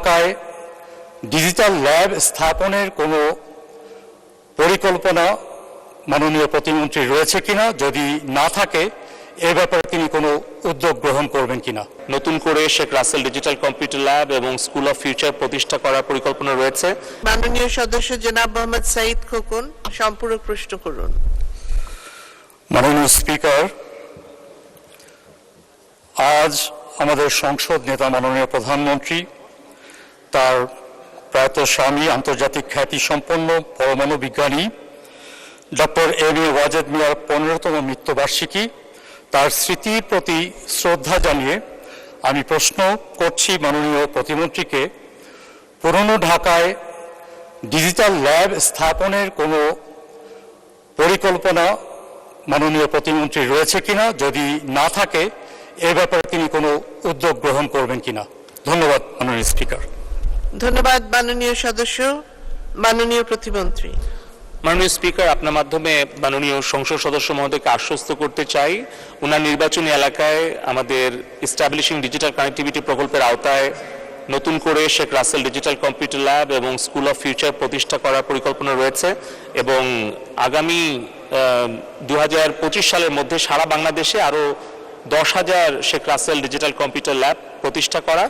ঢাকায় digital lab স্থাপনের কোনো পরিকল্পনা মাননীয় প্রতিমন্ত্রী রয়েছে কিনা, যদি না থাকে এ ব্যাপারে তিনি কোনো উদ্যোগ গ্রহণ করবেন কিনা। নতুন করে Sheikh Russel digital computer lab এবং স্কুল অফ ফিউচার প্রতিষ্ঠা করার পরিকল্পনা রয়েছে। মাননীয় সদস্য জনাব মোহাম্মদ সাঈদ খোকন, সম্পূরক প্রশ্ন করুন। মাননীয় স্পিকার, আজ আমাদের সংসদ নেতা মাননীয় প্রধানমন্ত্রী তার প্রয়াত স্বামী আন্তর্জাতিক খ্যাতিসম্পন্ন পরমাণু বিজ্ঞানী ডক্টর এম.এ. ওয়াজেদ মিয়ার 15তম মৃত্যুবার্ষিকী, তার স্মৃতির প্রতি শ্রদ্ধা জানিয়ে আমি প্রশ্ন করছি মাননীয় প্রতিমন্ত্রীকে, পুরনো ঢাকায় ডিজিটাল ল্যাব স্থাপনের কোনো পরিকল্পনা মাননীয় প্রতিমন্ত্রী রয়েছে কিনা, যদি না থাকে এ ব্যাপারে তিনি কোনো উদ্যোগ গ্রহণ করবেন কিনা। ধন্যবাদ মাননীয় স্পিকার। ধন্যবাদ মাননীয় সদস্য। মাননীয় প্রতিমন্ত্রী। মাননীয় স্পিকার, আপনার মাধ্যমে মাননীয় সংসদ সদস্য মহোদয়কে আশ্বস্ত করতে চাই, ওনার নির্বাচনী এলাকায় আমাদের এস্টাবলিশিং ডিজিটাল কানেক্টিভিটি প্রকল্পের আওতায় নতুন করে Sheikh Russel digital computer lab এবং স্কুল অফ ফিউচার প্রতিষ্ঠা করার পরিকল্পনা রয়েছে এবং আগামী 2025 সালের মধ্যে সারা বাংলাদেশে আরও 10,000 Sheikh Russel digital computer lab প্রতিষ্ঠা করা,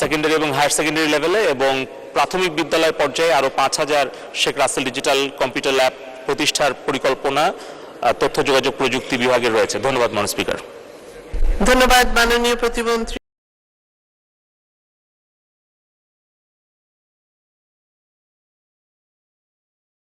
সেকেন্ডারি এবং হায়ার সেকেন্ডারি লেভেলে, এবং প্রাথমিক বিদ্যালয় পর্যায়ে আরও 5,000 Sheikh Russel digital computer lab প্রতিষ্ঠার পরিকল্পনা তথ্য যোগাযোগ প্রযুক্তি বিভাগের রয়েছে। ধন্যবাদ মাননীয় স্পিকার। ধন্যবাদ মাননীয় প্রতিমন্ত্রী।